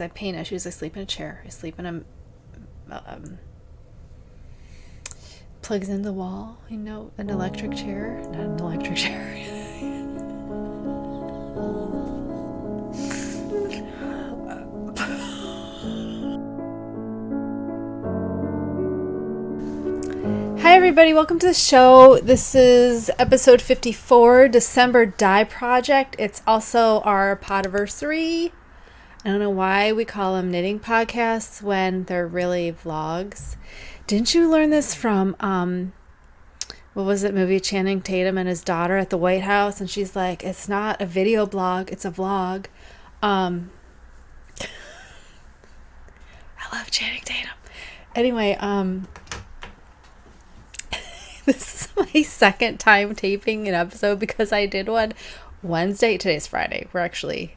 because I have pain issues. I sleep in a chair. I sleep in a plugs into the wall, an electric chair. Not an electric chair. Hi everybody, welcome to the show. This is episode 54, December Dye Project. It's also our Podiversary. I don't know why we call them knitting podcasts when they're really vlogs. Didn't you learn this from, what was it, movie Channing Tatum and his daughter at the White House? And she's like, it's not a video blog, it's a vlog. I love Channing Tatum. Anyway, this is my second time taping an episode because I did one Wednesday. Today's Friday. We're actually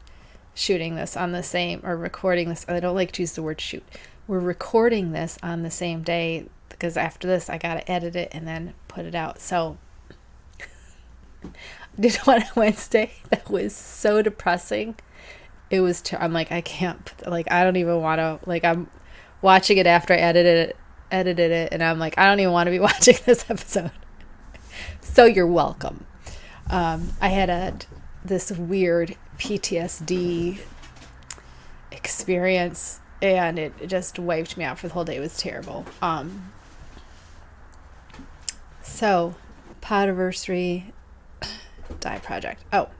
shooting this on the same, or recording this. I don't like to use the word shoot. We're recording this on the same day because after this I gotta edit it and then put it out. So I did one on Wednesday that was so depressing. It was I'm like, I can't, like, I don't even want to, like, I'm watching it after I edited it and I'm like, I don't even want to be watching this episode. So you're welcome. I had this weird PTSD experience and it just wiped me out for the whole day. It was terrible. So Podiversary dye project. Oh,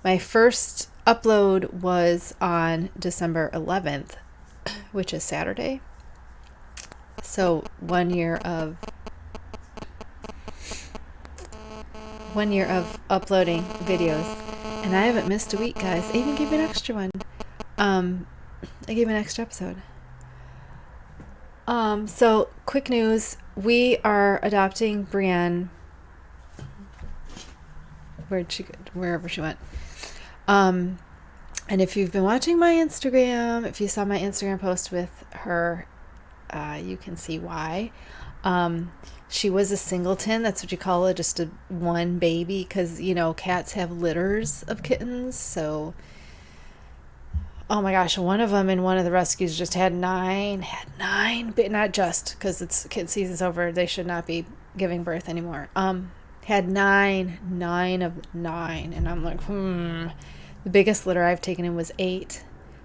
my first upload was on December 11th, which is Saturday. So 1 year of uploading videos, and I haven't missed a week, guys. I even gave an extra one. I gave an extra episode. So quick news: we are adopting Brianna. Wherever she went. And if you've been watching my Instagram, if you saw my Instagram post with her, you can see why. She was a singleton. That's what you call it, just one baby, because cats have litters of kittens. So, oh my gosh, one of them in one of the rescues just had nine, but not just because it's kitten season's over. They should not be giving birth anymore. Had nine of nine, and I'm like, The biggest litter I've taken in was 8,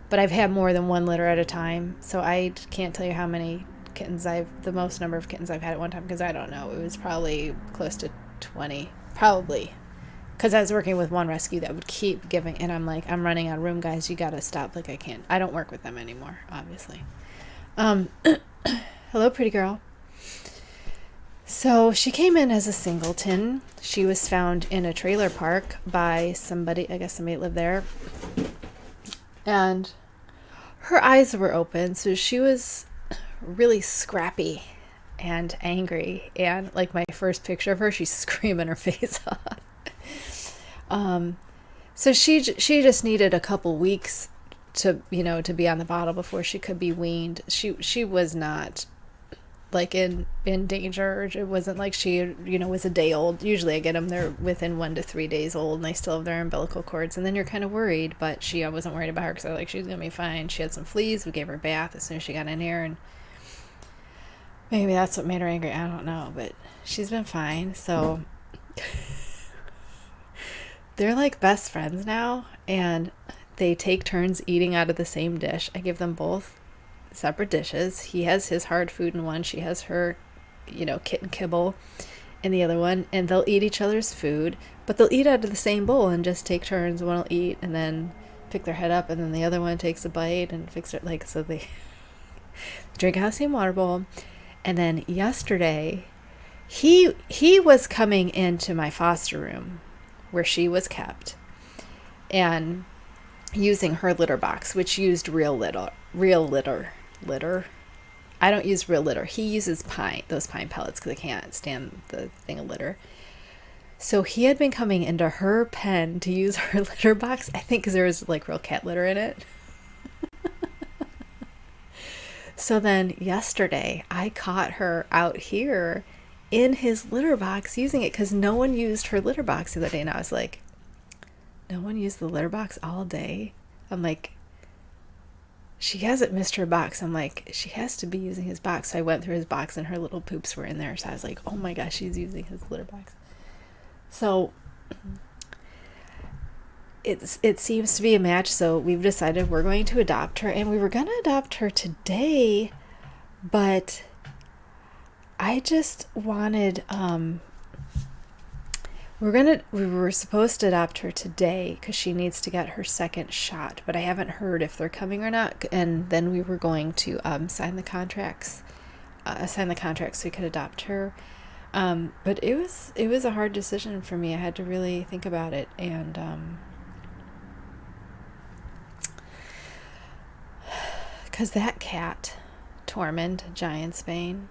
but I've had more than one litter at a time, so I can't tell you how many kittens the most number of kittens I've had at one time, because I don't know. It was probably close to 20, probably, because I was working with one rescue that would keep giving, and I'm like, I'm running out of room, guys. You gotta stop. Like, I don't work with them anymore, obviously. Hello, pretty girl. So she came in as a singleton. She was found in a trailer park by somebody. I guess somebody lived there. And her eyes were open. So she was really scrappy and angry. And like my first picture of her, she's screaming her face off. So she just needed a couple weeks to be on the bottle before she could be weaned. She was not like in danger. It wasn't like she was a day old. Usually I get them, they're within 1 to 3 days old and they still have their umbilical cords, and then you're kind of worried. But I wasn't worried about her because I was like, she's gonna be fine. She had some fleas. We gave her a bath as soon as she got in here, and maybe that's what made her angry. I don't know, but she's been fine. So they're like best friends now, and they take turns eating out of the same dish. I give them both separate dishes. He has his hard food in one. She has her, kitten kibble in the other one, and they'll eat each other's food, but they'll eat out of the same bowl and just take turns. One will eat and then pick their head up, and then the other one takes a bite and fix it. Like, so they drink out of the same water bowl. And then yesterday, he was coming into my foster room where she was kept and using her litter box, which used real litter. I don't use real litter. He uses those pine pellets, because I can't stand the thing of litter. So he had been coming into her pen to use her litter box, I think because there was like real cat litter in it. So then yesterday I caught her out here in his litter box using it, because no one used her litter box the other day. And I was like, no one used the litter box all day? I'm like, she hasn't missed her box. I'm like, she has to be using his box. So I went through his box and her little poops were in there. So I was like, oh my gosh, she's using his litter box. So it seems to be a match. So we've decided we're going to adopt her, and we were going to adopt her today, but I just wanted, we were supposed to adopt her today because she needs to get her second shot, but I haven't heard if they're coming or not. And then we were going to sign the contracts so we could adopt her. But it was a hard decision for me. I had to really think about it, and because that cat, Tormund Giantsbane,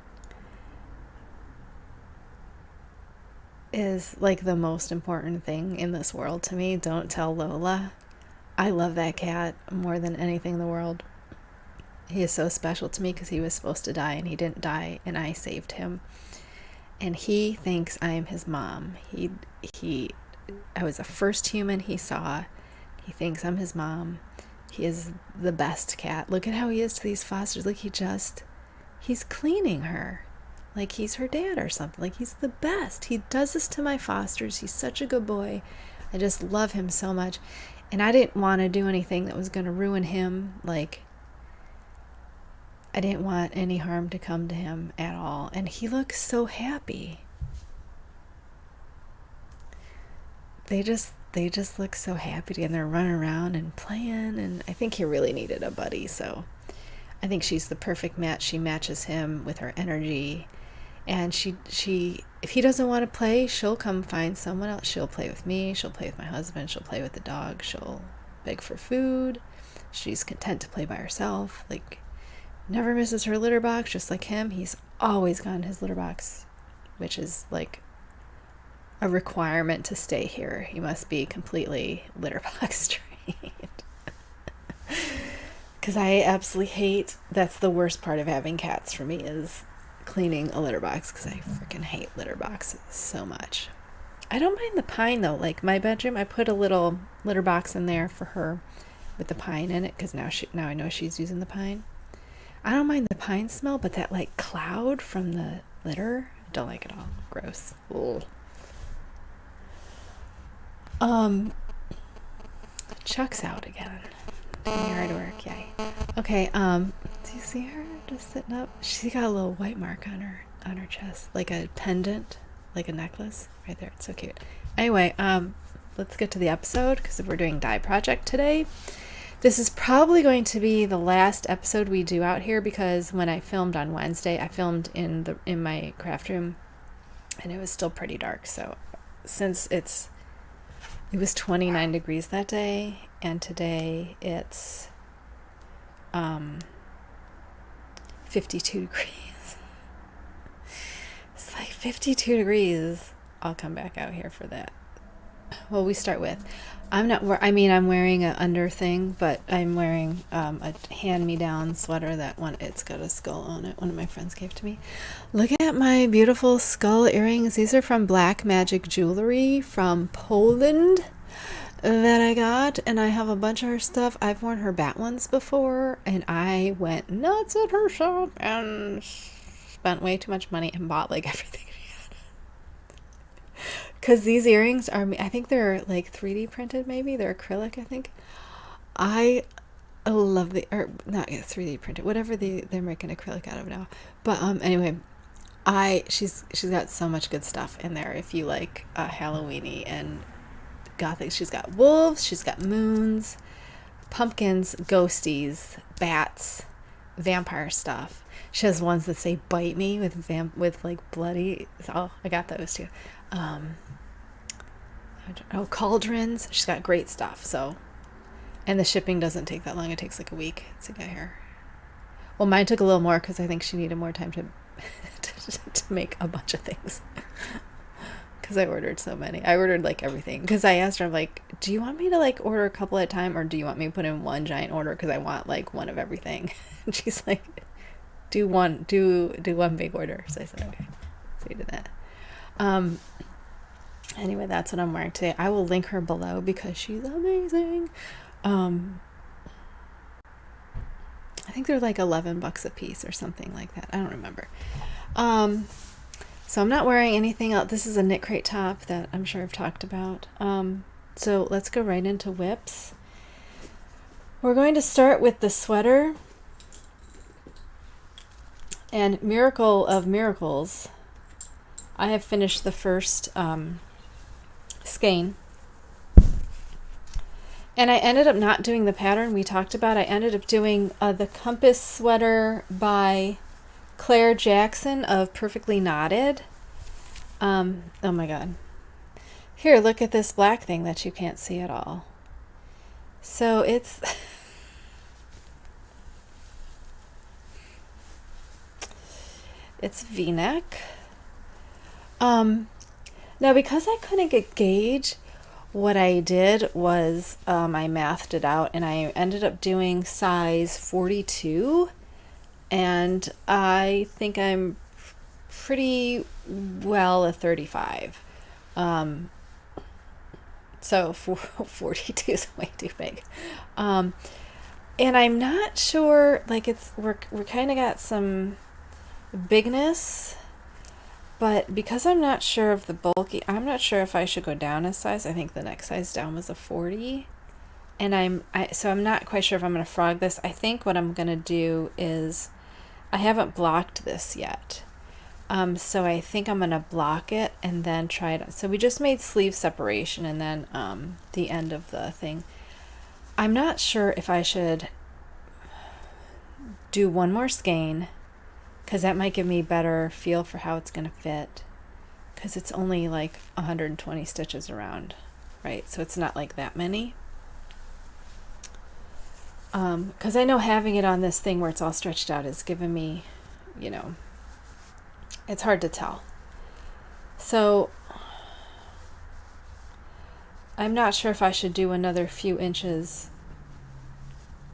is like the most important thing in this world to me. Don't tell Lola. I love that cat more than anything in the world. He is so special to me because he was supposed to die and he didn't die, and I saved him. And he thinks I am his mom. I was the first human he saw. He thinks I'm his mom. He is the best cat. Look at how he is to these fosters. Like he's cleaning her. Like he's her dad or something. Like he's the best. He does this to my fosters. He's such a good boy. I just love him so much. And I didn't want to do anything that was going to ruin him. Like, I didn't want any harm to come to him at all. And he looks so happy. They just look so happy, and they're running around and playing. And I think he really needed a buddy. So I think she's the perfect match. She matches him with her energy. And she if he doesn't want to play, she'll come find someone else. She'll play with me. She'll play with my husband. She'll play with the dog. She'll beg for food. She's content to play by herself. Like, never misses her litter box, just like him. He's always got his litter box, which is like a requirement to stay here. He must be completely litter box trained. Because I absolutely hate, that's the worst part of having cats for me, is cleaning a litter box, because I freaking hate litter boxes so much. I don't mind the pine though. Like my bedroom, I put a little litter box in there for her with the pine in it, because now I know she's using the pine. I don't mind the pine smell, but that like cloud from the litter, I don't like it all. Gross. Ugh. Chuck's out again. Doing yard work, yay. Okay, do you see her just sitting up? She's got a little white mark on her chest, like a pendant, like a necklace right there. It's so cute. Anyway, let's get to the episode, because we're doing dye project today. This is probably going to be the last episode we do out here, because when I filmed on Wednesday, I filmed in my craft room, and it was still pretty dark. So since it was 29 degrees that day, and today it's 52 degrees. It's like 52 degrees. I'll come back out here for that. Well, we start with, I'm wearing an under thing, but I'm wearing a hand-me-down sweater it's got a skull on it. One of my friends gave to me. Look at my beautiful skull earrings. These are from Black Magic Jewelry from Poland that I got, and I have a bunch of her stuff. I've worn her bat ones before, and I went nuts at her shop and spent way too much money and bought like everything. Because these earrings are, I think they're like 3D printed, maybe. They're acrylic, I think. I love or not 3D printed, whatever they're making acrylic out of now. But anyway, she's got so much good stuff in there if you like Halloween-y and gothic. She's got wolves, she's got moons, pumpkins, ghosties, bats, vampire stuff. She has ones that say "bite me" with like bloody. Oh, I got those too. Cauldrons. She's got great stuff. So, and the shipping doesn't take that long. It takes like a week to get here. Well, mine took a little more because I think she needed more time to make a bunch of things. Because I ordered so many. I ordered like everything. Because I asked her, I'm like, do you want me to like order a couple at a time, or do you want me to put in one giant order? Because I want like one of everything. And she's like, do one big order. So I said, okay. So we did that. Anyway, that's what I'm wearing today. I will link her below because she's amazing. think they're like $11 a piece or something like that. I don't remember. So I'm not wearing anything else. This is a KnitCrate top that I'm sure I've talked about. So let's go right into whips. We're going to start with the sweater. And miracle of miracles, I have finished the first skein. And I ended up not doing the pattern we talked about. I ended up doing the Compass sweater by Claire Jackson of Perfectly Knotted. Oh my god. Here, look at this black thing that you can't see at all. So it's it's V-neck. Now because I couldn't get gauge, what I did was I mathed it out and I ended up doing size 42, and I think I'm pretty well a 35. So 42 is way too big. And I'm not sure, like we're kind of got some bigness, but because I'm not sure of the bulky, I'm not sure if I should go down a size. I think the next size down was a 40, and so I'm not quite sure if I'm going to frog this. I think what I'm going to do is, I haven't blocked this yet, so I think I'm going to block it and then try it. So we just made sleeve separation and then the end of the thing. I'm not sure if I should do one more skein, because that might give me a better feel for how it's going to fit, because it's only like 120 stitches around, right? So it's not like that many. Because I know having it on this thing where it's all stretched out is giving me, you know, it's hard to tell. So I'm not sure if I should do another few inches,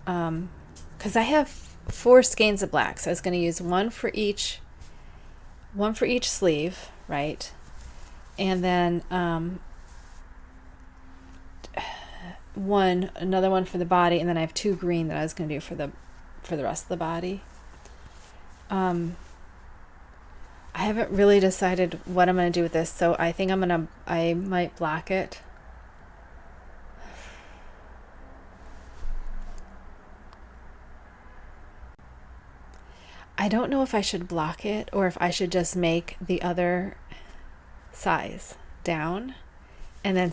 because I have 4 skeins of black, so I was going to use one for each sleeve, right? And then another one for the body, and then I have 2 green that I was going to do for the rest of the body. I haven't really decided what I'm going to do with this, so I think I might block it. I don't know if I should block it or if I should just make the other size down and then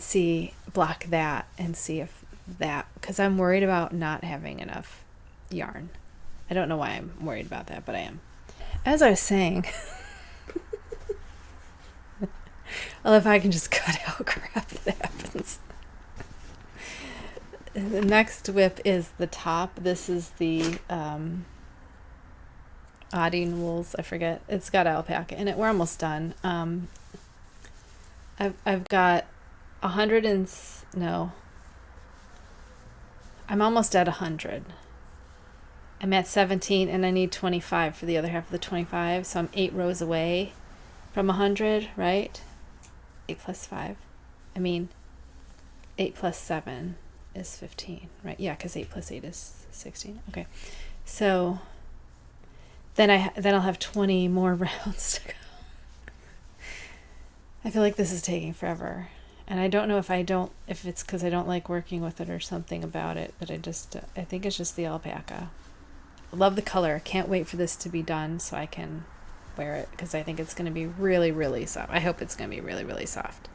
block that and see if that, because I'm worried about not having enough yarn. I don't know why I'm worried about that, but I am. As I was saying, well, if I can just cut out crap that happens. The next whip is the top. This is the Audine wools, I forget. It's got alpaca in it. We're almost done. I've got 100 and no. I'm almost at 100. I'm at 17 and I need 25 for the other half of the 25, so I'm 8 rows away from 100, right? 8 plus 5. I mean 8 plus 7 is 15, right? Yeah, because 8 plus 8 is 16. Okay. So then I'll have 20 more rounds to go. I feel like this is taking forever. And I don't know if it's because I don't like working with it or something about it, but I think it's just the alpaca. I love the color. Can't wait for this to be done so I can wear it, because I think it's going to be really, really soft. I hope it's going to be really, really soft.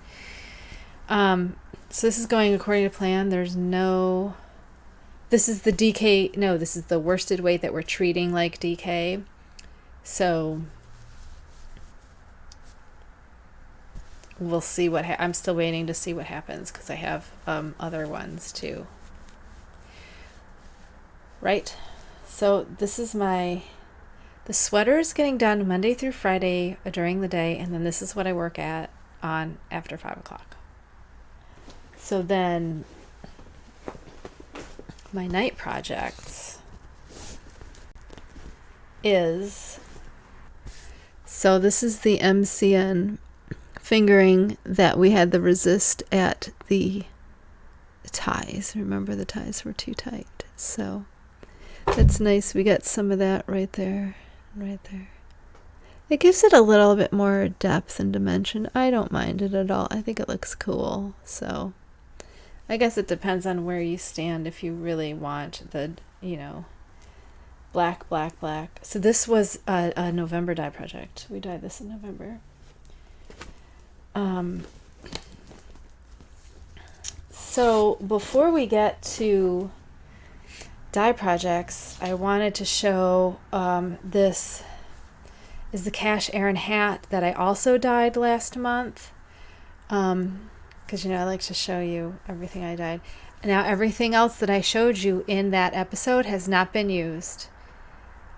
So this is going according to plan. This is the DK, no, this is the worsted weight that we're treating like DK. So we'll see I'm still waiting to see what happens, because I have other ones too. Right? So this is the sweater is getting done Monday through Friday during the day, and then this is what I work on after 5 o'clock. So then my night projects is, so this is the MCN fingering that we had the resist at the ties. Remember, the ties were too tight. So It's nice we got some of that right there, right there. It gives it a little bit more depth and dimension. I don't mind it at all. I think it looks cool. So I guess it depends on where you stand if you really want the, you know, black, black, black. So this was a November dye project. We dyed this in November. So before we get to dye projects, I wanted to show this is the Cash Aaron hat that I also dyed last month. Because, you know, I like to show you everything I dyed. Now, everything else that I showed you in that episode has not been used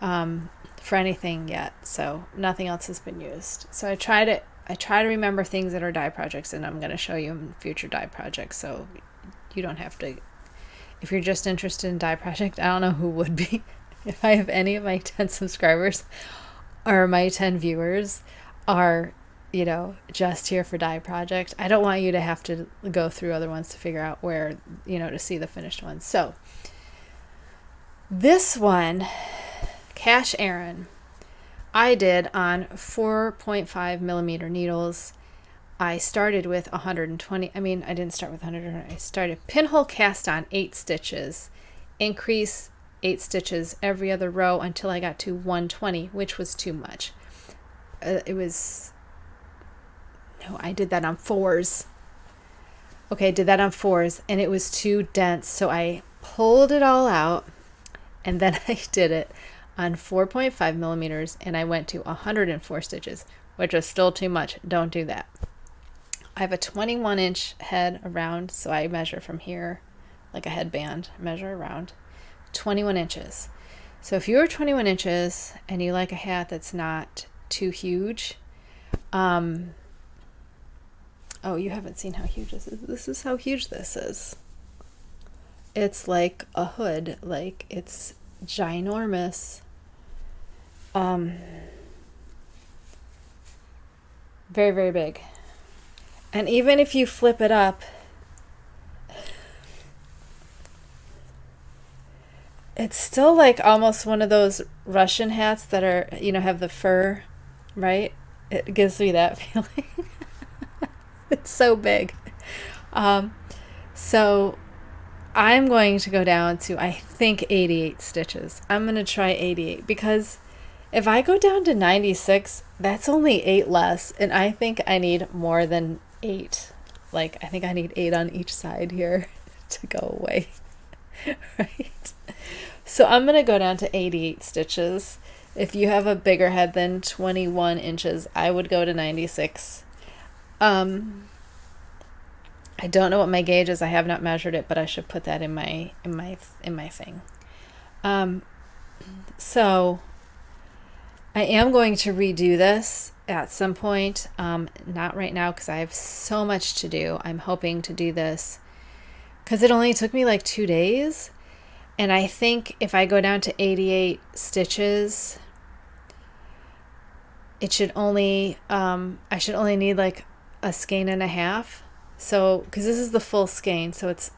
for anything yet. So nothing else has been used. So I try to remember things that are dye projects, and I'm going to show you in future dye projects. So you don't have to, if you're just interested in dye project, I don't know who would be. If I have any of my 10 subscribers or my 10 viewers are, you know, just here for dye project, I don't want you to have to go through other ones to figure out where, you know, to see the finished ones. So this one, Cash Aaron, I did on 4.5 millimeter needles. I started with 120. I mean, I didn't start with 100. I started pinhole cast on 8 stitches, increase 8 stitches every other row until I got to 120, which was too much. I did that on 4s. Okay, I did that on 4s, and it was too dense, so I pulled it all out, and then I did it on 4.5 millimeters, and I went to 104 stitches, which was still too much. Don't do that. I have a 21-inch head around, so I measure from here, like a headband, measure around 21 inches. So if you're 21 inches and you like a hat that's not too huge, oh, you haven't seen how huge this is. This is how huge this is. It's like a hood, like it's ginormous. Very, very big. And even if you flip it up, it's still like almost one of those Russian hats that are, you know, have the fur, right? It gives me that feeling. It's so big. So I'm going to go down to, I think, 88 stitches. I'm going to try 88 because if I go down to 96, that's only 8 less. And I think I need more than 8. Like, I think I need 8 on each side here to go away. Right? So I'm going to go down to 88 stitches. If you have a bigger head than 21 inches, I would go to 96. I don't know what my gauge is. I have not measured it, but I should put that in my thing. So I am going to redo this at some point. Not right now because I have so much to do. I'm hoping to do this because it only took me like 2 days. And I think if I go down to 88 stitches, it should only, I should only need like a skein and a half. So, because this is the full skein, so it's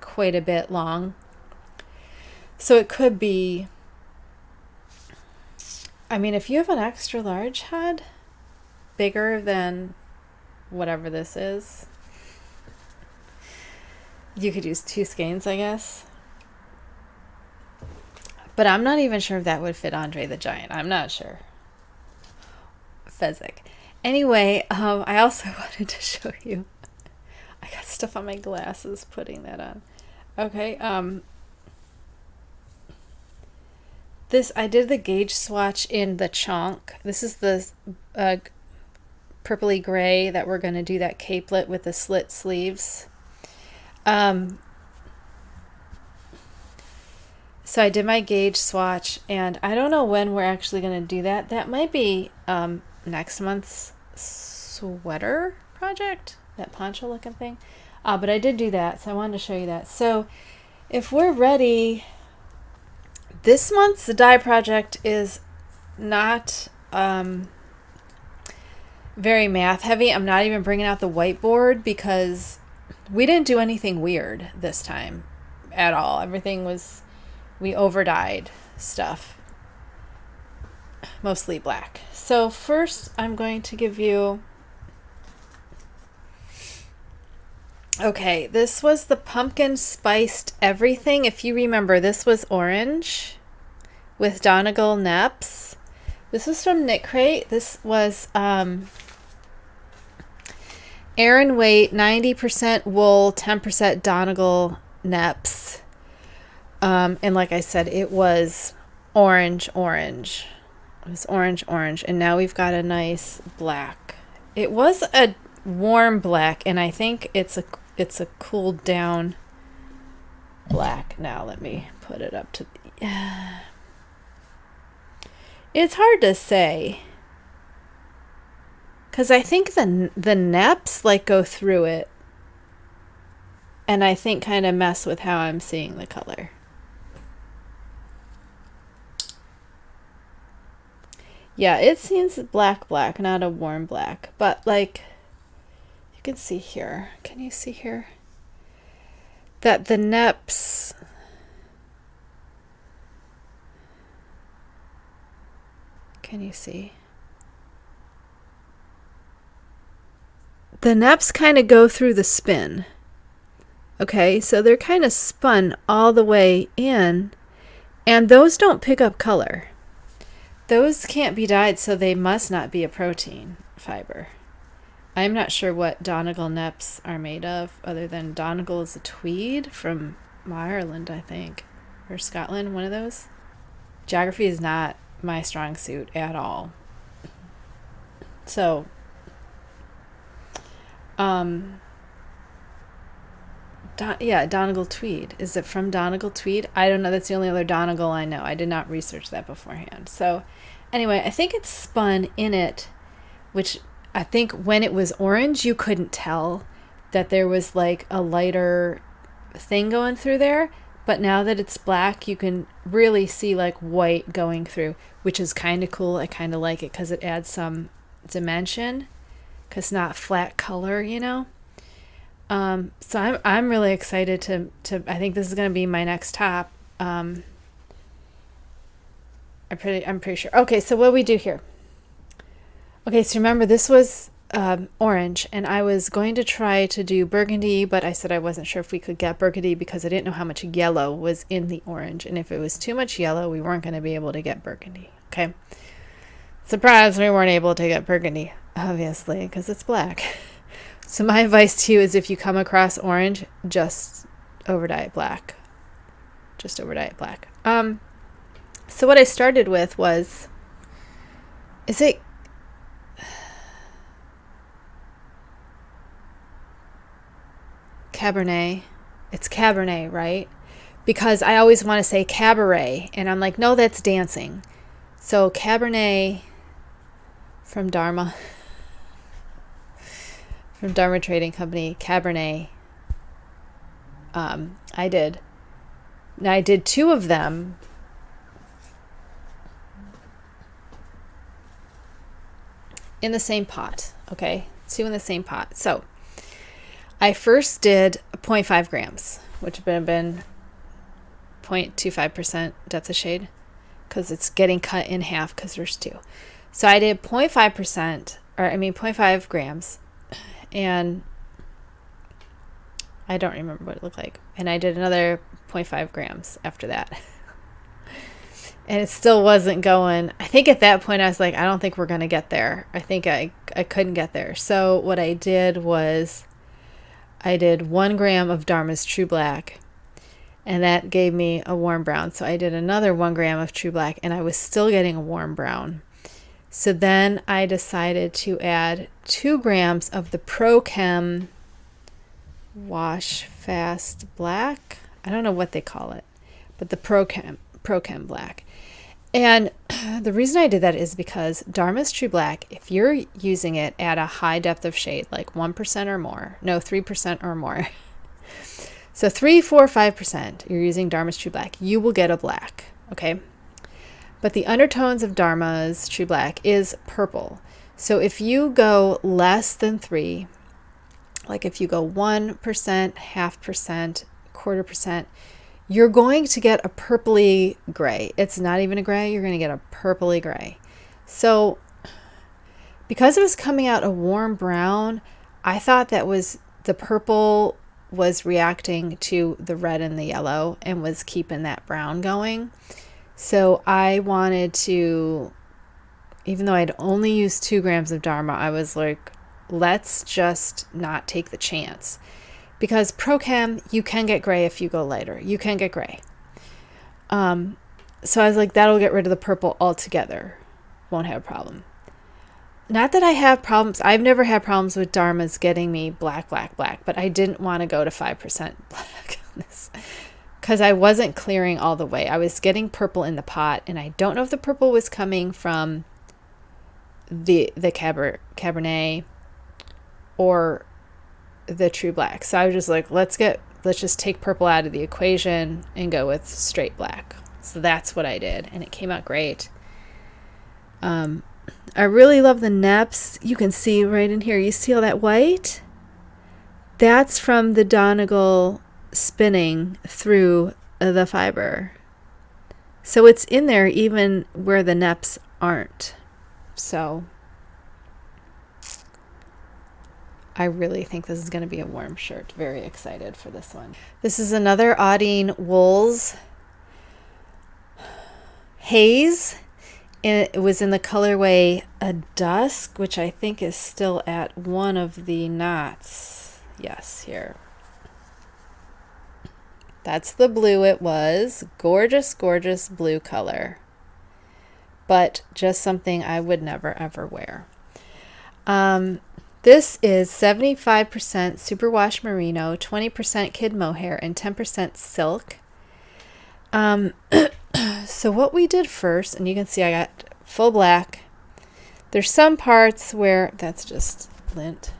quite a bit long. So it could be, I mean, if you have an extra large head, bigger than whatever this is, you could use 2 skeins, I guess. But I'm not even sure if that would fit Andre the Giant. I'm not sure. Fezzik. Anyway, I also wanted to show you. I got stuff on my glasses putting that on. Okay. This, I did the gauge swatch in the chunk. This is the purpley gray that we're going to do that capelet with the slit sleeves. So I did my gauge swatch, and I don't know when we're actually going to do that. That might be next month's sweater project, that poncho looking thing. But I did do that, so I wanted to show you that. So if we're ready, this month's dye project is not very math heavy. I'm not even bringing out the whiteboard because we didn't do anything weird this time at all. Everything was we overdyed stuff, mostly black. So first I'm going to give you, okay, this was the pumpkin spiced everything. If you remember, this was orange with Donegal Neps. This was from KnitCrate. This was Aran weight, 90% wool, 10% Donegal Neps. And like I said, it was orange. It was orange. And now we've got a nice black. It was a warm black, and I think it's a cooled down black. Now let me put it up to the... It's hard to say, because I think the neps like go through it, and I think kind of mess with how I'm seeing the color. Yeah, it seems black, not a warm black, but like you can see here. Can you see here that the neps, can you see? The neps kind of go through the spin. Okay, so they're kind of spun all the way in, and those don't pick up color. Those can't be dyed, so they must not be a protein fiber. I'm not sure what Donegal Neps are made of, other than Donegal is a tweed from Ireland, I think, or Scotland, one of those. Geography is not my strong suit at all. So, yeah, Donegal tweed. Is it from Donegal tweed? I don't know. That's the only other Donegal I know. I did not research that beforehand. So, anyway, I think it's spun in it, which I think when it was orange, you couldn't tell that there was like a lighter thing going through there. But now that it's black, you can really see like white going through, which is kind of cool. I kind of like it because it adds some dimension, because it's not flat color, you know. So I'm really excited to I think this is going to be my next top. I'm pretty sure. Okay, so what we do here. Okay, so remember this was orange, and I was going to try to do burgundy, but I said I wasn't sure if we could get burgundy because I didn't know how much yellow was in the orange, and if it was too much yellow, we weren't going to be able to get burgundy. Okay, surprise, we weren't able to get burgundy, obviously, because it's black. So my advice to you is if you come across orange, just overdye it black. Just overdye it black. So what I started with was, is it Cabernet? It's Cabernet, right? Because I always want to say cabaret, and I'm like, no, that's dancing. So Cabernet from Dharma. From Dharma Trading Company, Cabernet. I did 2 of them. In the same pot, okay? 2 in the same pot. So I first did 0.5 grams, which would have been 0.25% depth of shade, because it's getting cut in half because there's 2. So I did 0.5 grams. And I don't remember what it looked like. And I did another 0.5 grams after that. And it still wasn't going. I think at that point I was like, I don't think we're going to get there. I think I couldn't get there. So what I did was I did 1 gram of Dharma's True Black. And that gave me a warm brown. So I did another 1 gram of True Black, and I was still getting a warm brown. So then I decided to add 2 grams of the ProChem Wash Fast Black. I don't know what they call it, but the ProChem Black. And the reason I did that is because Dharma's True Black, if you're using it at a high depth of shade, like 1% or more, no, 3% or more. So 3, 4, 5%, you're using Dharma's True Black, you will get a black, okay? But the undertones of Dharma's True Black is purple. So if you go less than 3, like if you go 1%, 0.5%, 0.25%, you're going to get a purpley gray. It's not even a gray. You're going to get a purpley gray. So because it was coming out a warm brown, I thought that was the purple was reacting to the red and the yellow and was keeping that brown going. So I wanted to, even though I'd only used 2 grams of Dharma, I was like, let's just not take the chance. Because ProChem, you can get gray if you go lighter. You can get gray. So I was like, that'll get rid of the purple altogether. Won't have a problem. Not that I have problems. I've never had problems with Dharmas getting me black, but I didn't want to go to 5% black on this because I wasn't clearing all the way. I was getting purple in the pot, and I don't know if the purple was coming from the Cabernet or the true black. So I was just like, let's just take purple out of the equation and go with straight black. So that's what I did, and it came out great. I really love the neps. You can see right in here. You see all that white? That's from the Donegal spinning through the fiber. So it's in there even where the neps aren't. So I really think this is going to be a warm shirt. Very excited for this one. This is another Audine Wools Haze. And it was in the colorway a dusk, which I think is still at one of the knots. Yes, here. That's the blue it was. Gorgeous, gorgeous blue color. But just something I would never, ever wear. This is 75% superwash merino, 20% kid mohair, and 10% silk. So what we did first, and you can see I got full black. There's some parts where that's just lint.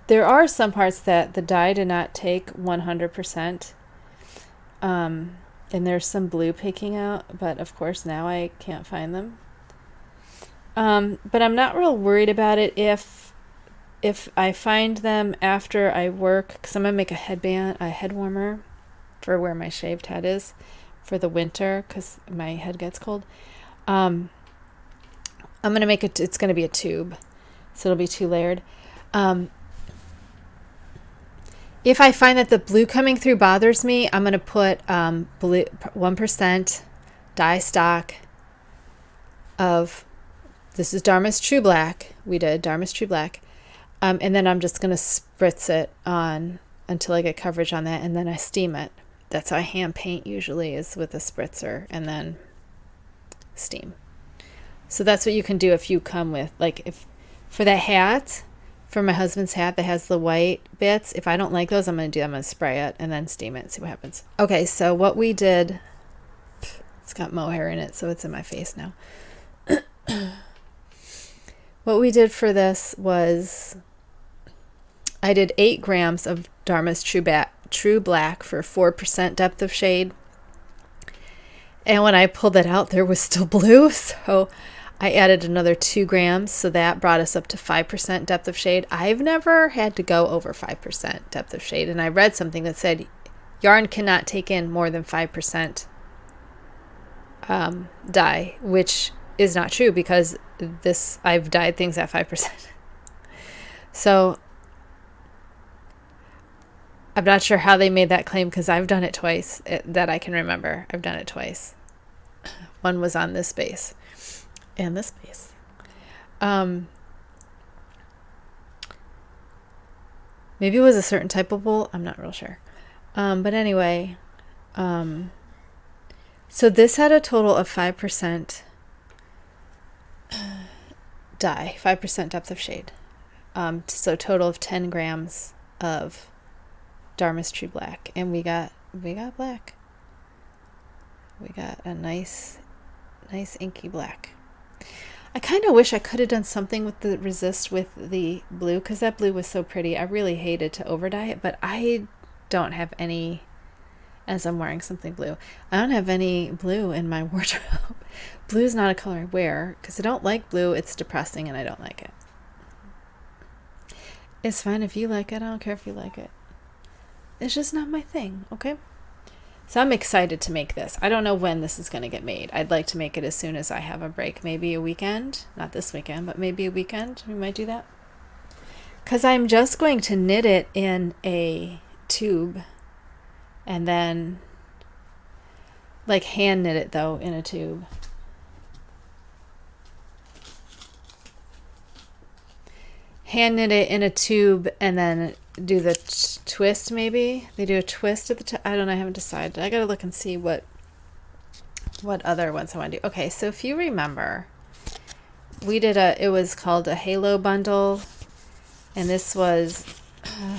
There are some parts that the dye did not take 100%. And there's some blue peeking out, but of course now I can't find them. But I'm not real worried about it if I find them after I work, because I'm going to make a headband, a head warmer for where my shaved head is for the winter, because my head gets cold. I'm going to make it, it's going to be a tube, so it'll be 2-layered. If I find that the blue coming through bothers me, I'm going to put blue 1% dye stock of, this is Dharma's True Black. We did Dharma's True Black. And then I'm just going to spritz it on until I get coverage on that, and then I steam it. That's how I hand paint usually, is with a spritzer and then steam. So that's what you can do if you come with, like, if for that hat, for my husband's hat that has the white bits, if I don't like those, I'm going to spray it and then steam it and see what happens. Okay, so what we did, it's got mohair in it, so it's in my face now. What we did for this was I did 8 grams of Dharma's True Black for 4% depth of shade. And when I pulled that out, there was still blue. So I added another 2 grams. So that brought us up to 5% depth of shade. I've never had to go over 5% depth of shade. And I read something that said yarn cannot take in more than 5% dye, which is not true because I've dyed things at 5%. So I'm not sure how they made that claim, because I've done it twice that I can remember. I've done it twice. One was on this base and this base. Maybe it was a certain type of wool. I'm not real sure. But anyway, so this had a total of 5% dye, 5% depth of shade. So total of 10 grams of Dharma's True Black, and we got black. We got a nice inky black. I kind of wish I could have done something with the resist with the blue, because that blue was so pretty. I really hated to over dye it, but I don't have any, as I'm wearing something blue, I don't have any blue in my wardrobe. Blue is not a color I wear because I don't like blue. It's depressing and I don't like it. It's fine if you like it. I don't care if you like it. it's just not my thing, okay? So I'm excited to make this. I don't know when this is going to get made. I'd like to make it as soon as I have a break. Maybe a weekend. Not this weekend, but maybe a weekend. We might do that. Because I'm just going to knit it in a tube. And then, like, hand knit it, though, in a tube. Hand knit it in a tube and then do the twist, maybe. They do a twist at the top. I don't know. I haven't decided. I got to look and see what other ones I want to do. Okay, so if you remember, we did it was called a Halo bundle. And this was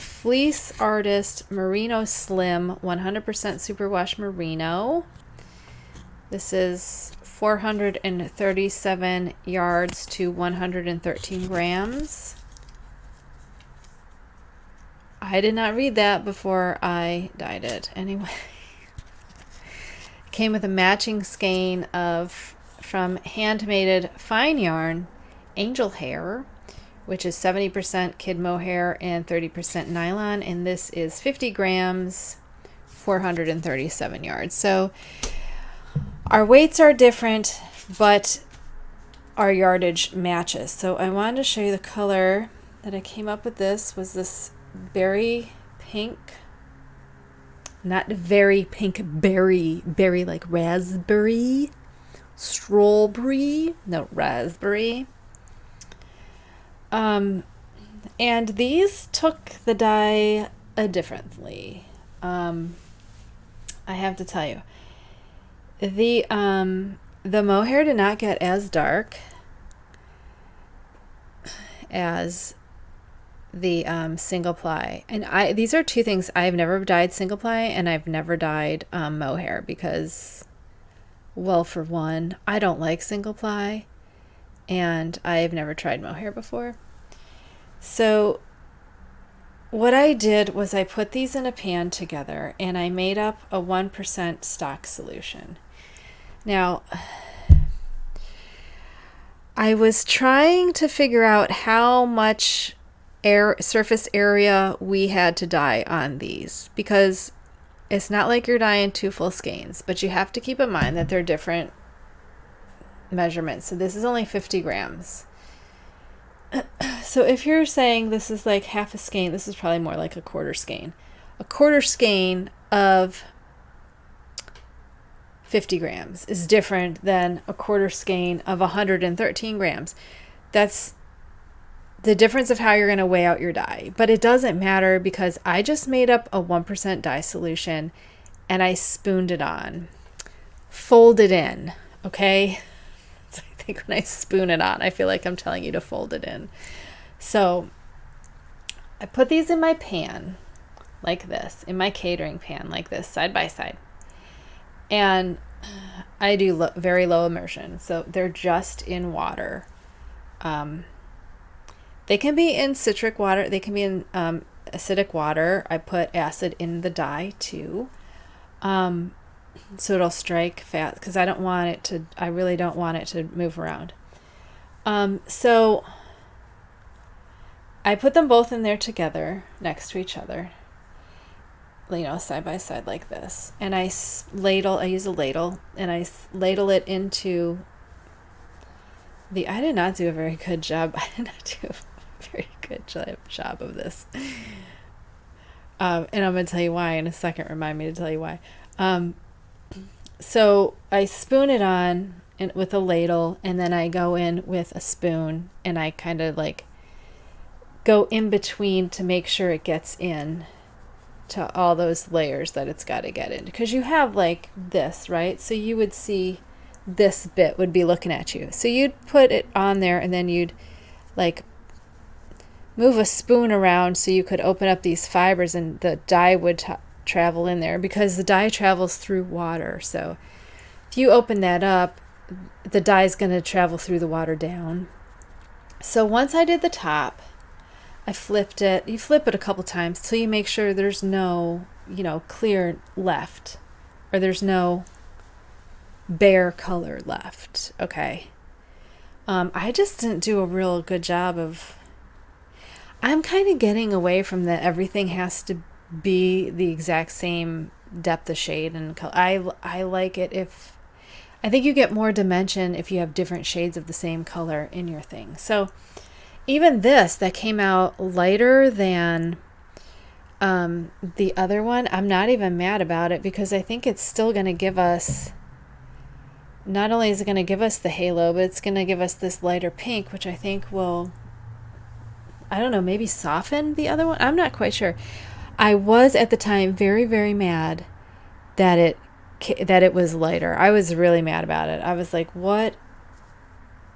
Fleece Artist Merino Slim 100% Superwash Merino. This is 437 yards to 113 grams. I did not read that before I dyed it. Anyway, it came with a matching skein from Handmaided Fine Yarn Angel Hair, which is 70% kid mohair and 30% nylon, and this is 50 grams, 437 yards. So our weights are different, but our yardage matches. So I wanted to show you the color that I came up with. This was this berry pink, not very pink, berry like raspberry, strawberry, no, raspberry. And these took the dye differently. I have to tell you, the mohair did not get as dark as the single ply, and these are two things. I've never dyed single ply and I've never dyed mohair because, well, for one, I don't like single ply and I've never tried mohair before. So what I did was I put these in a pan together and I made up a 1% stock solution. Now, I was trying to figure out how much surface area we had to dye on these, because it's not like you're dyeing two full skeins, but you have to keep in mind that they're different measurements. So this is only 50 grams. So if you're saying this is like half a skein, this is probably more like a quarter skein. A quarter skein of 50 grams is different than a quarter skein of 113 grams. That's the difference of how you're going to weigh out your dye. But it doesn't matter because I just made up a 1% dye solution and I spooned it on. Fold it in, okay? So I think when I spoon it on, I feel like I'm telling you to fold it in. So I put these in my pan like this, in my catering pan like this, side by side. And I do very low immersion, so they're just in water. They can be in citric water. They can be in acidic water. I put acid in the dye too, so it'll strike fast because I don't want it to. I really don't want it to move around. So I put them both in there together next to each other, side by side like this. And I use a ladle, and I ladle it into I did not do a very good job. I did not do a very good job of this. And I'm going to tell you why in a second. Remind me to tell you why. So I spoon it on with a ladle, and then I go in with a spoon, and I kind of like go in between to make sure it gets in to all those layers that it's got to get in. Because you have like this, right? So you would see this bit would be looking at you. So you'd put it on there, and then you'd like move a spoon around so you could open up these fibers, and the dye would travel in there because the dye travels through water. So if you open that up, the dye is going to travel through the water down. So once I did the top, I flipped it. You flip it a couple times till you make sure there's no, clear left, or there's no bare color left. Okay. I just didn't do a real good job of. I'm kind of getting away from that everything has to be the exact same depth of shade and color. I like it if, I think you get more dimension if you have different shades of the same color in your thing. So even this that came out lighter than the other one, I'm not even mad about it, because I think it's still going to give us, not only is it going to give us the halo, but it's going to give us this lighter pink, which I think will, I don't know, maybe soften the other one. I'm not quite sure. I was at the time very, very mad that it was lighter. I was really mad about it. I was like, what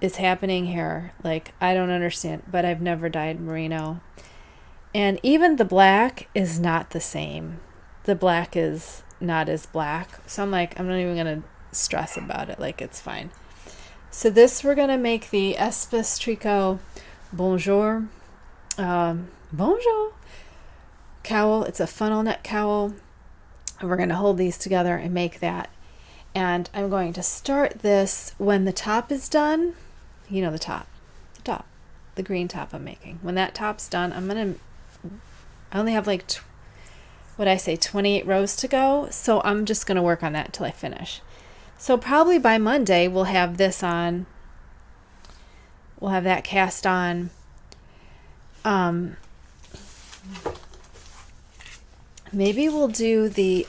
is happening here? Like, I don't understand, but I've never dyed merino. And even the black is not the same. The black is not as black. So I'm like, I'm not even going to stress about it. Like, it's fine. So this, we're going to make the Espèce Tricot Bonjour. Bonjour cowl. It's a funnel neck cowl. And we're going to hold these together and make that. And I'm going to start this when the top is done. You know, the top, the green top I'm making. When that top's done, I only have like, 28 rows to go. So I'm just going to work on that until I finish. So probably by Monday, we'll have this on. We'll have that cast on. Maybe we'll do the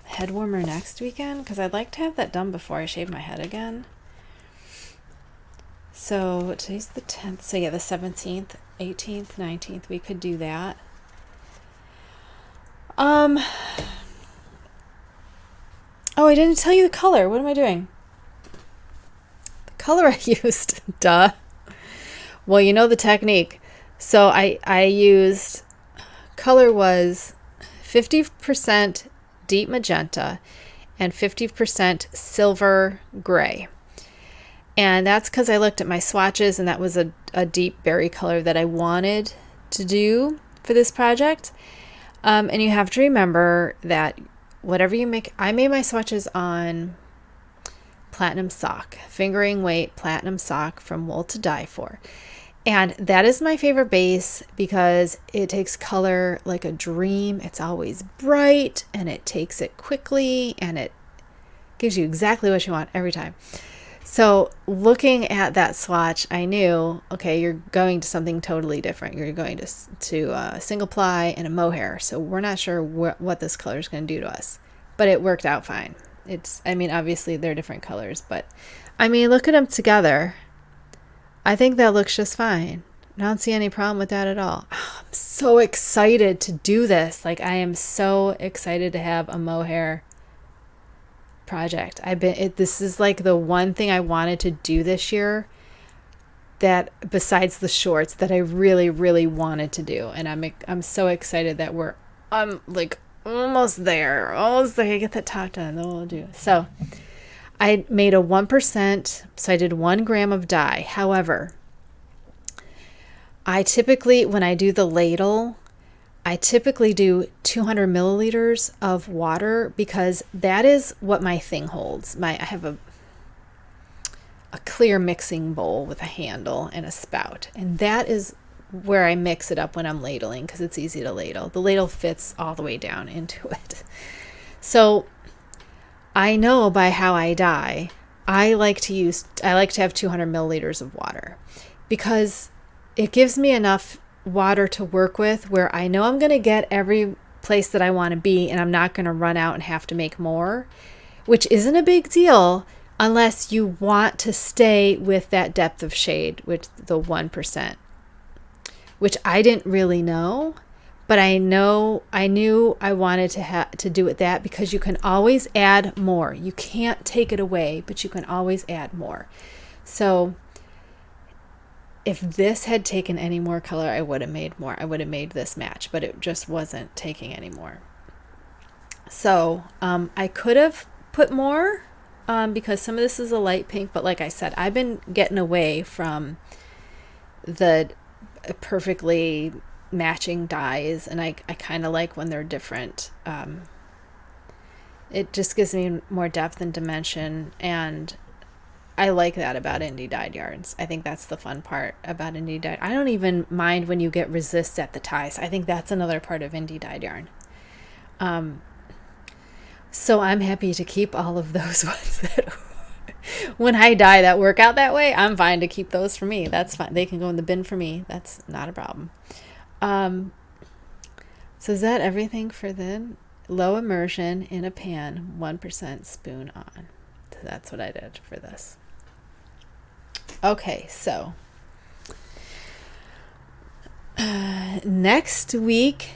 head warmer next weekend, because I'd like to have that done before I shave my head again. So today's the 10th. So yeah, the 17th, 18th, 19th, we could do that. Oh, I didn't tell you the color. What am I doing? The color I used, duh. Well, you know the technique. So I used, color was 50% deep magenta and 50% silver gray. And that's because I looked at my swatches, and that was a deep berry color that I wanted to do for this project. And you have to remember that whatever you make, I made my swatches on platinum sock, fingering weight platinum sock from Wool to Die For. And that is my favorite base because it takes color like a dream. It's always bright, and it takes it quickly, and it gives you exactly what you want every time. So looking at that swatch, I knew, okay, you're going to something totally different. You're going to single ply and a mohair. So we're not sure what this color is going to do to us, but it worked out fine. Obviously they're different colors, but look at them together. I think that looks just fine. I don't see any problem with that at all. Oh, I'm so excited to do this. Like, I am so excited to have a mohair project. This is like the one thing I wanted to do this year, that besides the shorts, that I really, really wanted to do. And I'm so excited that I'm like almost there. Get that top done, then we'll do. So I made a 1%, so I did 1 gram of dye. However, I typically, when I do the ladle, I typically do 200 milliliters of water, because that is what my thing holds. I have a clear mixing bowl with a handle and a spout, and that is where I mix it up when I'm ladling, because it's easy to ladle. The ladle fits all the way down into it. So I know by how I dye, I like to have 200 milliliters of water, because it gives me enough water to work with where I know I'm going to get every place that I want to be, and I'm not going to run out and have to make more, which isn't a big deal unless you want to stay with that depth of shade, with the 1%, which I didn't really know, but I knew I wanted to do it that, because you can always add more. You can't take it away, but you can always add more. So if this had taken any more color, I would have made more. I would have made this match, but it just wasn't taking any more. So I could have put more because some of this is a light pink, but like I said, I've been getting away from the perfectly matching dyes, and I kind of like when they're different. It just gives me more depth and dimension, and I like that about indie dyed yarns. I think that's the fun part about indie dyed. I don't even mind when you get resist at the ties. I think that's another part of indie dyed yarn. So I'm happy to keep all of those ones that when I die that work out that way. I'm fine to keep those for me. That's fine. They can go in the bin for me. That's not a problem. So is that everything for then? Low immersion in a pan, 1% spoon on. So that's what I did for this. Okay, so next week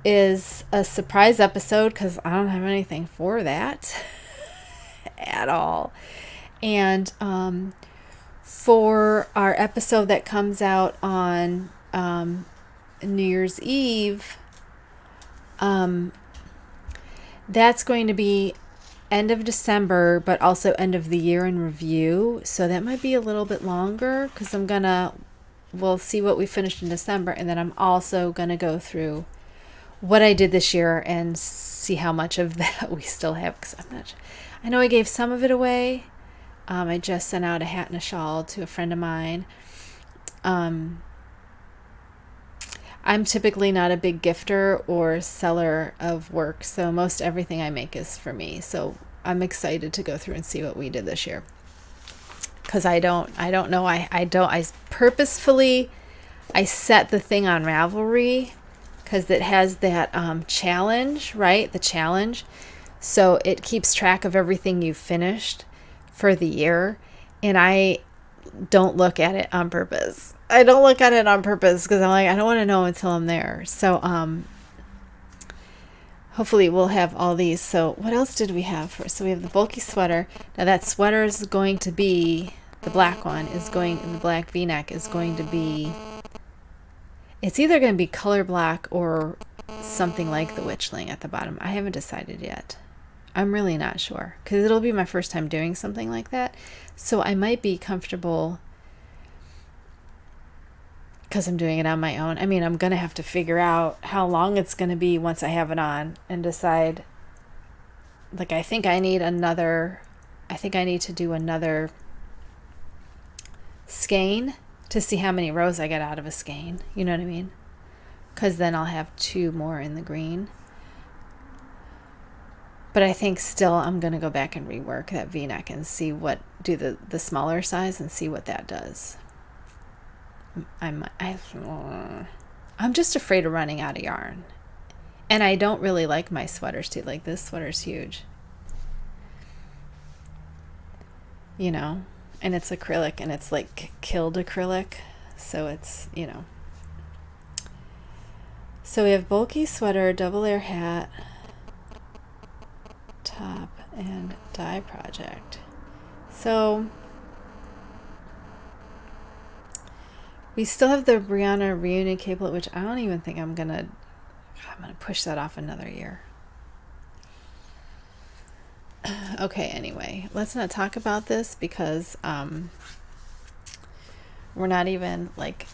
is a surprise episode because I don't have anything for that at all. And for our episode that comes out on New Year's Eve, that's going to be end of December, but also end of the year in review. So that might be a little bit longer because we'll see what we finished in December. And then I'm also going to go through what I did this year and see how much of that we still have. Because I know I gave some of it away. I just sent out a hat and a shawl to a friend of mine. I'm typically not a big gifter or seller of work, so most everything I make is for me. So I'm excited to go through and see what we did this year. Because I don't know. I purposefully, I set the thing on Ravelry because it has that challenge, right? The challenge. So it keeps track of everything you finished for the year. And I don't look at it on purpose. I don't look at it on purpose because I'm like, I don't want to know until I'm there. So hopefully we'll have all these. So what else did we have first? So we have the Bluky Sweater. Now that sweater is going to be, the black one is going, the black V-neck is going to be, it's either going to be color black or something like the Witchling at the bottom. I haven't decided yet. I'm really not sure because it'll be my first time doing something like that. So I might be comfortable because I'm doing it on my own. I mean, I'm going to have to figure out how long it's going to be once I have it on and decide. Like, I think I need to do another skein to see how many rows I get out of a skein. You know what I mean? Because then I'll have 2 more in the green. But I think still I'm going to go back and rework that V-neck and see do the smaller size and see what that does. I'm just afraid of running out of yarn. And I don't really like my sweaters too. Like, this sweater's huge. You know? And it's acrylic, and it's like killed acrylic. So it's, you know. So we have Bluky Sweater, double layer hat, top, and dye project. So we still have the Brianna reunion capelet, which I don't even think I'm gonna push that off another year. Okay, anyway, let's not talk about this because we're not even like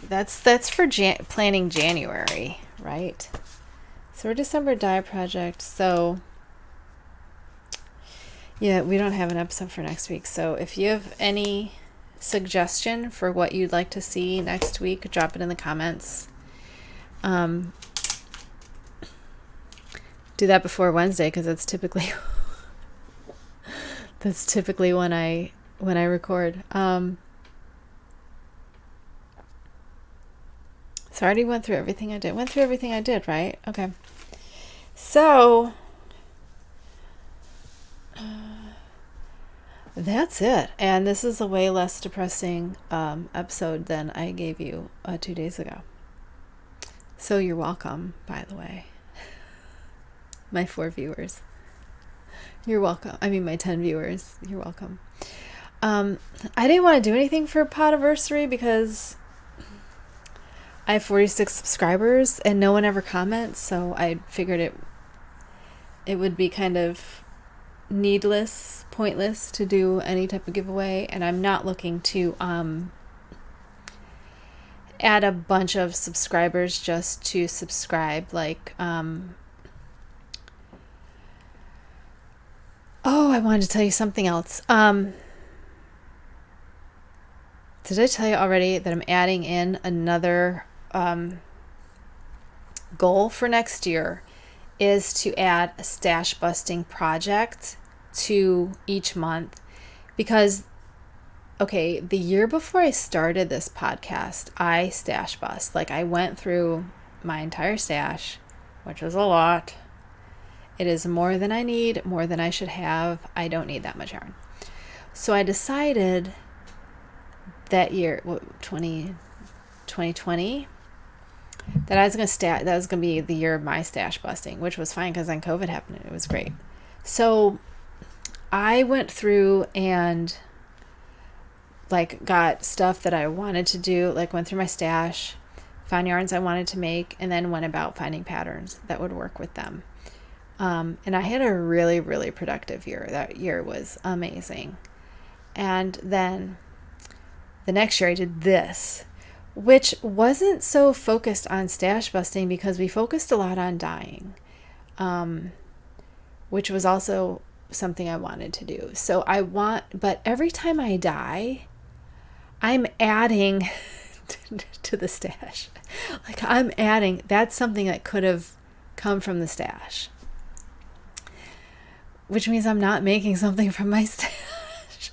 that's for planning January, right? So we're December dye project. So yeah, we don't have an episode for next week. So if you have any suggestion for what you'd like to see next week, drop it in the comments. Do that before Wednesday because that's typically when I record. So I already went through everything I did. Right? Okay. So that's it. And this is a way less depressing episode than I gave you 2 days ago. So you're welcome, by the way. My 4 viewers. You're welcome. I mean, my 10 viewers. You're welcome. I didn't want to do anything for Podiversary because I have 46 subscribers and no one ever comments. So I figured it would be kind of needless, pointless to do any type of giveaway. And I'm not looking to add a bunch of subscribers just to subscribe. Like, oh, I wanted to tell you something else. Did I tell you already that I'm adding in another goal for next year is to add a stash busting project to each month, because okay, the year before I started this podcast, I stash bust. Like, I went through my entire stash, which was a lot. It is more than I need, more than I should have. I don't need that much yarn. So I decided that year, 2020, that I was going to that was going to be the year of my stash busting, which was fine because then COVID happened and it was great. So I went through and like got stuff that I wanted to do, like went through my stash, found yarns I wanted to make, and then went about finding patterns that would work with them. And I had a really, really productive year. That year was amazing. And then the next year I did this, which wasn't so focused on stash busting because we focused a lot on dyeing, which was also something I wanted to do. So but every time I dye, I'm adding to the stash. Like I'm adding, that's something that could have come from the stash, which means I'm not making something from my stash.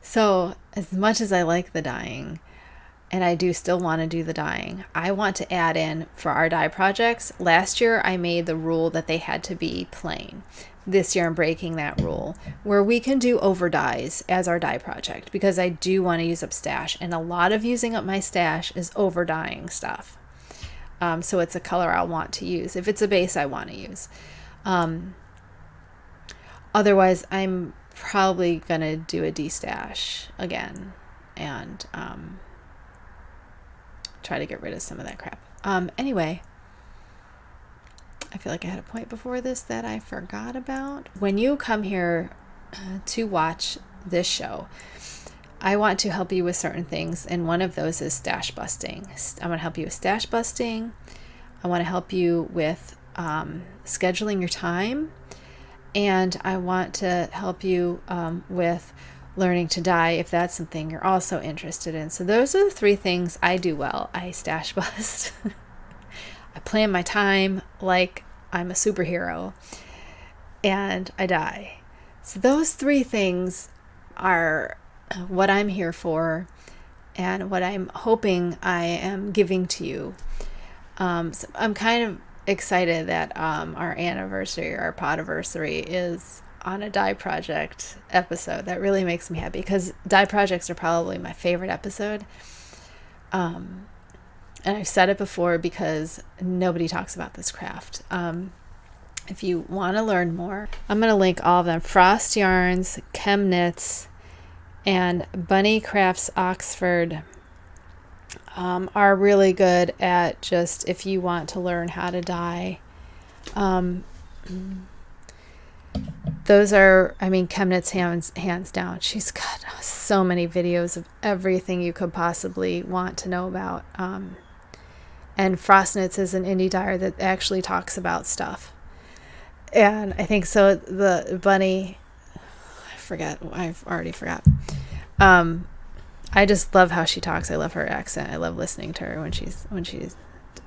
So as much as I like the dyeing, and I do still want to do the dyeing, I want to add in for our dye projects. Last year I made the rule that they had to be plain. This year I'm breaking that rule where we can do over dyes as our dye project, because I do want to use up stash, and a lot of using up my stash is over dyeing stuff. So it's a color I'll want to use if it's a base I want to use. Otherwise I'm probably gonna do a destash again and try to get rid of some of that crap. Anyway, I feel like I had a point before this that I forgot about. When you come here to watch this show, I want to help you with certain things, and one of those is stash busting. I want to help you with stash busting. I want to help you with scheduling your time, and I want to help you with learning to dye if that's something you're also interested in. So those are the three things I do well. I stash bust. I plan my time like I'm a superhero, and I dye. So those three things are what I'm here for and what I'm hoping I am giving to you. So I'm kind of excited that our anniversary, our Podiversary, is on a dye project episode. That really makes me happy because dye projects are probably my favorite episode. And I've said it before because nobody talks about this craft. If you want to learn more, I'm going to link all of them. Frost Yarns, Chemknits, and Bunny Crafts Oxford are really good at just if you want to learn how to dye. Those are, I mean, Chemknits hands down. She's got so many videos of everything you could possibly want to know about. And Frostknits is an indie dyer that actually talks about stuff. And I think so. The Bunny, I've already forgot. I just love how she talks. I love her accent. I love listening to her when she's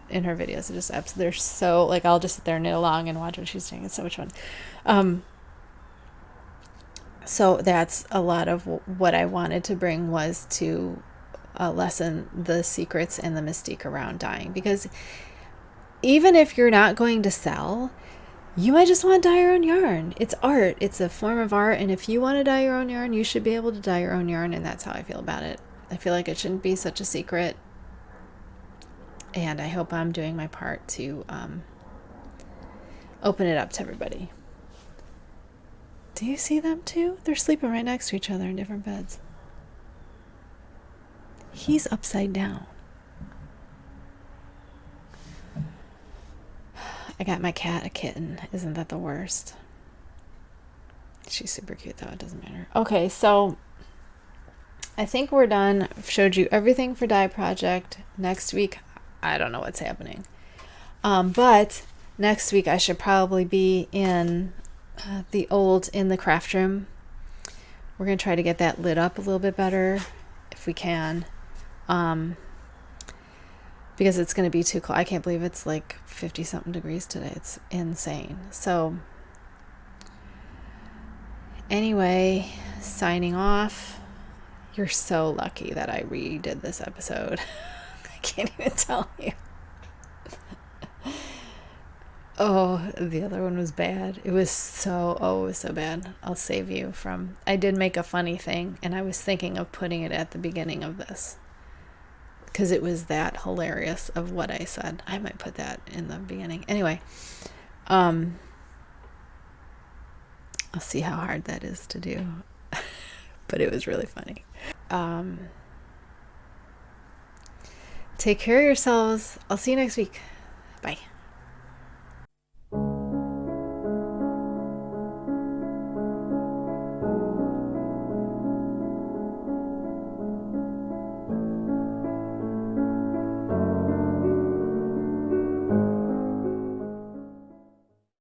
in her videos. They're so, like, I'll just sit there and knit along and watch what she's doing. It's so much fun. So that's a lot of what I wanted to bring, was to lessen the secrets and the mystique around dyeing, because even if you're not going to sell, you might just want to dye your own yarn. It's art. It's a form of art. And if you want to dye your own yarn, you should be able to dye your own yarn. And that's how I feel about it. I feel like it shouldn't be such a secret. And I hope I'm doing my part to open it up to everybody. Do you see them too? They're sleeping right next to each other in different beds. He's upside down. I got my cat a kitten. Isn't that the worst? She's super cute though. It doesn't matter. Okay, so I think we're done. I've showed you everything for Dye Project. Next week, I don't know what's happening. But next week I should probably be in the craft room. We're going to try to get that lit up a little bit better if we can. because it's going to be too cold. I can't believe it's like 50 something degrees today. It's insane. So anyway, signing off. You're so lucky that I redid this episode. I can't even tell you. Oh, the other one was bad. It was so bad. I'll save you from... I did make a funny thing, and I was thinking of putting it at the beginning of this, because it was that hilarious of what I said. I might put that in the beginning. Anyway, I'll see how hard that is to do. But it was really funny. Take care of yourselves. I'll see you next week. Bye.